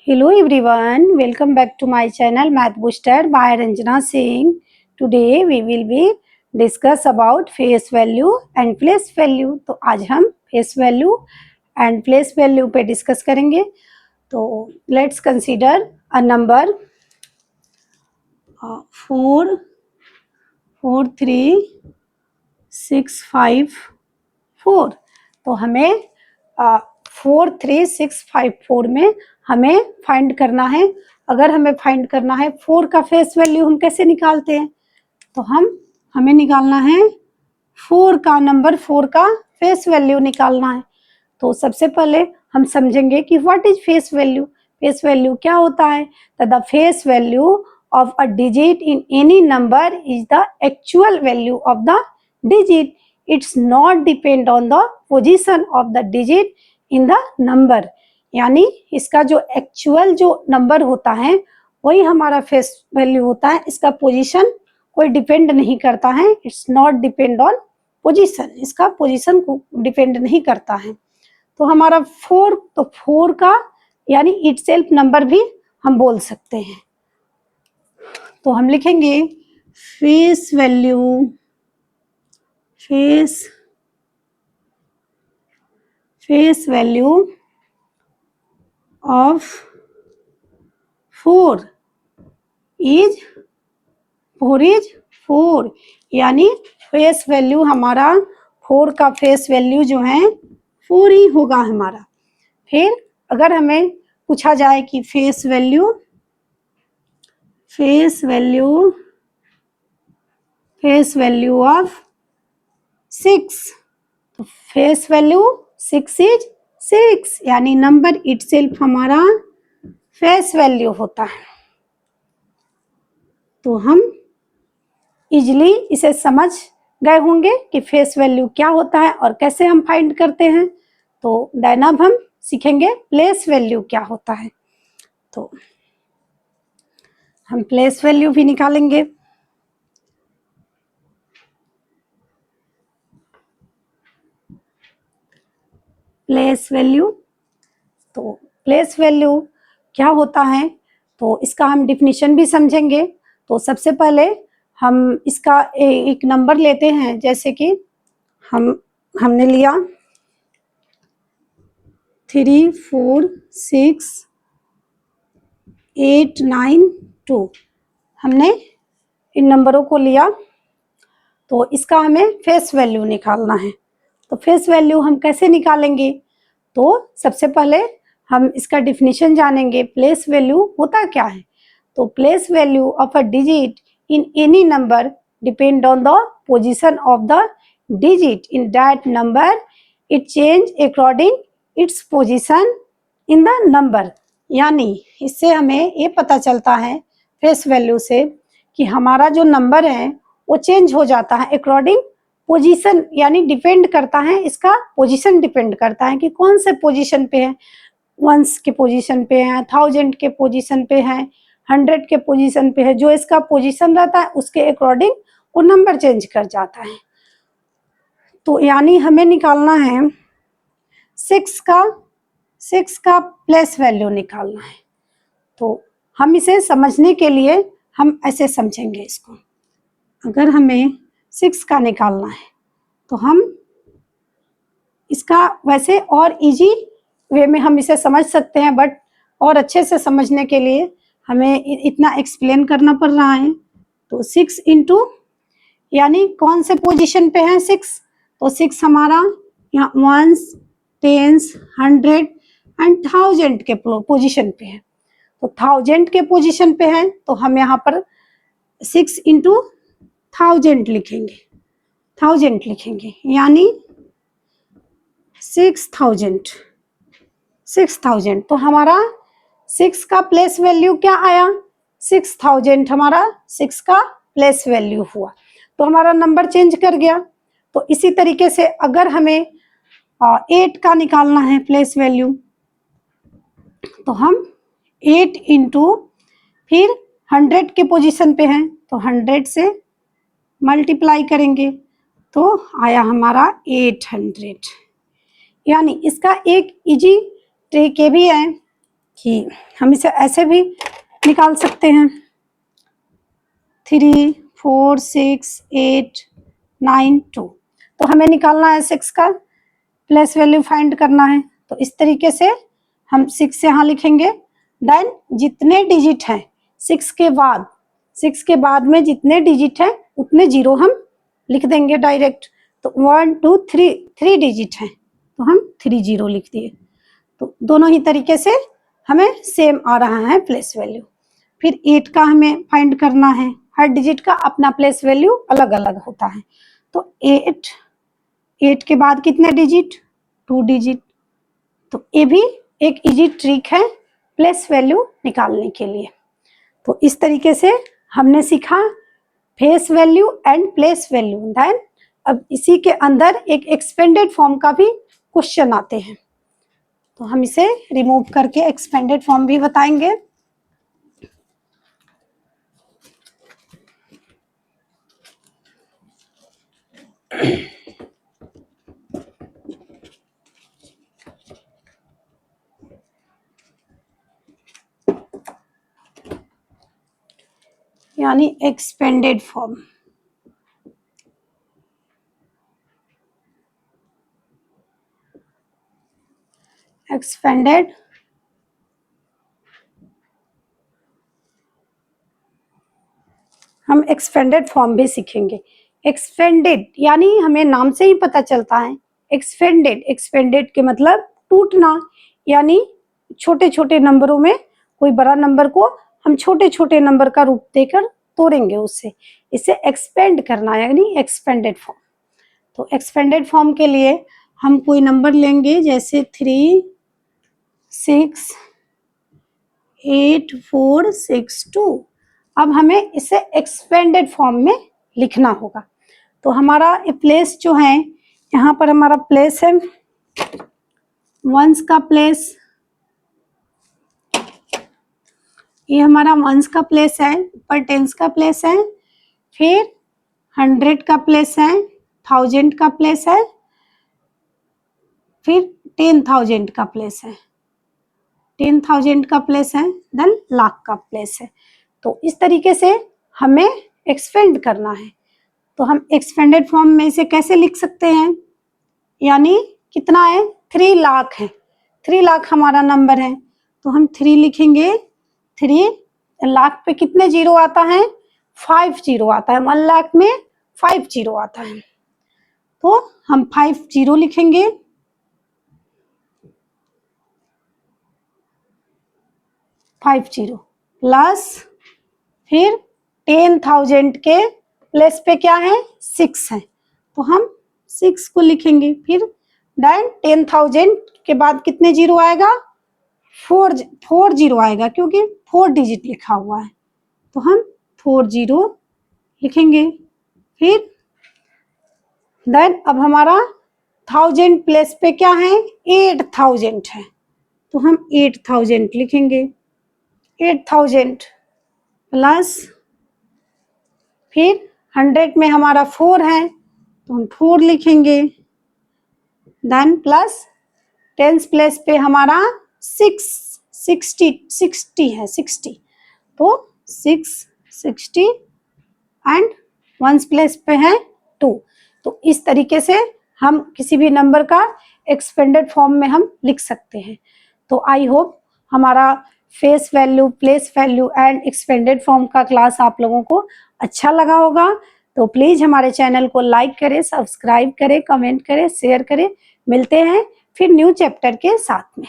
Hello everyone, welcome back to my channel Math Booster by Ranjana Singh. Today we will be discuss about face value and place value. तो आज हम face value and place value पे discuss करेंगे. तो let's consider a number 43654. तो हमें 43654 में हमें फाइंड करना है. अगर हमें फाइंड करना है 4 का फेस वैल्यू हम कैसे निकालते हैं, तो हमें निकालना है 4 का नंबर 4 का फेस वैल्यू निकालना है. तो सबसे पहले हम समझेंगे कि what is face value. Face value क्या होता है. तो the face value of a digit in any number is the actual value of the digit. It's not depend on the position of the digit in the number. यानी इसका जो actual जो number होता है वही हमारा फेस वैल्यू होता है. इसका पोजीशन कोई डिपेंड नहीं करता है. It's not depend on position. इसका पोजीशन को डिपेंड नहीं करता है. तो हमारा 4, तो 4 का यानी इटसेल्फ नंबर भी हम बोल सकते हैं. तो हम लिखेंगे फेस वैल्यू ऑफ 4 इज 4 यानी फेस वैल्यू हमारा 4 का फेस वैल्यू जो है 4 ही होगा हमारा. फिर अगर हमें पूछा जाए कि फेस वैल्यू ऑफ 6, तो फेस वैल्यू 6 इज 6 यानी नंबर इटसेल्फ हमारा फेस वैल्यू होता है. तो हम इजीली इसे समझ गए होंगे कि फेस वैल्यू क्या होता है और कैसे हम फाइंड करते हैं. तो देन अब हम सीखेंगे प्लेस वैल्यू क्या होता है. तो हम प्लेस वैल्यू भी निकालेंगे. प्लेस वैल्यू, तो प्लेस वैल्यू क्या होता है, तो इसका हम डिफिनीशन भी समझेंगे. तो सबसे पहले हम इसका एक नंबर लेते हैं. जैसे कि हमने लिया 3 4 6 8 9 2. हमने इन नंबरों को लिया. तो इसका हमें फेस वैल्यू निकालना है. तो फेस वैल्यू हम कैसे निकालेंगे, तो सबसे पहले हम इसका डिफिनीशन जानेंगे. प्लेस वैल्यू होता क्या है. तो place value of a digit in any number depend on the position of the digit in that number. It change according its position in the number. यानी इससे हमें ये पता चलता है फेस वैल्यू से कि हमारा जो नंबर है वो चेंज हो जाता है अकॉर्डिंग पोजीशन. यानी डिपेंड करता है, इसका पोजीशन डिपेंड करता है कि कौन से पोजीशन पे है. 1 के पोजीशन पे है, 1000 के पोजीशन पे है, 100 के पोजीशन पे है. जो इसका पोजीशन रहता है उसके अकॉर्डिंग वो नंबर चेंज कर जाता है. तो यानी हमें निकालना है 6 का प्लेस वैल्यू निकालना है. तो हम इसे समझने के लिए हम ऐसे समझेंगे इसको. अगर हमें 6 का निकालना है तो हम इसका वैसे और इजी वे में हम इसे समझ सकते हैं, बट और अच्छे से समझने के लिए हमें इतना एक्सप्लेन करना पड़ रहा है. तो 6 इंटू यानी कौन से पोजीशन पे है 6, तो 6 हमारा यहाँ 1s 10s 100 एंड 1000 के पोजीशन पे है. तो 1000 के पोजीशन पे है तो हम यहाँ पर 6 इंटू 1000 लिखेंगे. यानी 6000. तो हमारा 6 का प्लेस वैल्यू क्या आया, 6000 हमारा 6 का प्लेस वैल्यू हुआ. तो हमारा नंबर चेंज कर गया. तो इसी तरीके से अगर हमें 8 का निकालना है प्लेस वैल्यू, तो हम 8 इंटू फिर 100 के पोजीशन पे हैं तो 100 से मल्टीप्लाई करेंगे तो आया हमारा 800. यानी इसका एक इजी ट्रिक ये भी है कि हम इसे ऐसे भी निकाल सकते हैं 3 4 6 8 9 2। तो हमें निकालना है 6 का प्लेस वैल्यू फाइंड करना है। तो इस तरीके से हम 6 यहाँ लिखेंगे। देन जितने डिजिट हैं 6 के बाद में जितने डिजिट हैं उतने जीरो हम लिख देंगे डायरेक्ट। तो 1 2 3 डिजिट हैं तो हम 3 जीरो लिख दिए। तो दोनों ही तरीके से हमें सेम आ रहा है प्लेस वैल्यू। फिर 8 का हमें फाइंड करना है। हर डिजिट का अपना प्लेस वैल्यू अलग अलग होता है। तो 8 के बाद कितने डिजिट 2 डिजिट। तो ये भी एक इजी ट्रिक है प्लेस वैल्यू निकालने के लिए। तो इस तरीके से हमने सीखा face value and place value. Then अब इसी के अंदर एक एक्सपेंडेड फॉर्म का भी क्वेश्चन आते हैं। तो हम इसे रिमूव करके एक्सपेंडेड फॉर्म भी बताएंगे। यानी एक्सपेंडेड फॉर्म। एक्सपेंडेड हम एक्सपेंडेड फॉर्म भी सीखेंगे। एक्सपेंडेड यानी हमें नाम से ही पता चलता है एक्सपेंडेड के मतलब टूटना। यानी छोटे छोटे नंबरों में कोई बड़ा नंबर को हम छोटे छोटे नंबर का रूप देकर तोड़ेंगे उससे, इसे एक्सपेंड करना यानी एक्सपेंडेड फॉर्म। तो एक्सपेंडेड फॉर्म के लिए हम कोई नंबर लेंगे जैसे 3 6 8 4 6 2। अब हमें इसे एक्सपेंडेड फॉर्म में लिखना होगा। तो हमारा प्लेस जो है यहाँ पर हमारा प्लेस है वंस का प्लेस, ये हमारा वंस का प्लेस है, ऊपर टेंस का प्लेस है, फिर 100 का प्लेस है, 1000 का प्लेस है, फिर 10,000 का प्लेस है, 10,000 का प्लेस है, देन लाख का प्लेस है। तो इस तरीके से हमें एक्सपेंड करना है। तो हम एक्सपेंडेड फॉर्म में इसे कैसे लिख सकते हैं, यानी कितना है 3 लाख है, 3 लाख हमारा नंबर है तो हम 3 लिखेंगे। 3 लाख पे कितने जीरो आता है 5 जीरो आता है, 1 लाख में 5 जीरो आता है तो हम 5 जीरो लिखेंगे। प्लस फिर 10,000 के प्लेस पे क्या है 6 है तो हम 6 को लिखेंगे। फिर देन 10,000 के बाद कितने जीरो आएगा 4 जीरो आएगा क्योंकि 4 डिजिट लिखा हुआ है तो हम 4 जीरो लिखेंगे। फिर देन अब हमारा 1000 प्लेस पे क्या है 8,000 है तो हम 8,000 लिखेंगे। 8,000 प्लस फिर 100 में हमारा 4 है तो हम 4 लिखेंगे। देन प्लस 10 प्लेस पे हमारा 60 है 60 तो 660 एंड 1 प्लेस पे है 2। तो इस तरीके से हम किसी भी नंबर का एक्सपेंडेड फॉर्म में हम लिख सकते हैं। तो आई होप हमारा face value, place value and expanded form का क्लास आप लोगों को अच्छा लगा होगा। तो प्लीज़ हमारे चैनल को लाइक करें, सब्सक्राइब करें, कमेंट करें, शेयर करें। मिलते हैं फिर न्यू चैप्टर के साथ में।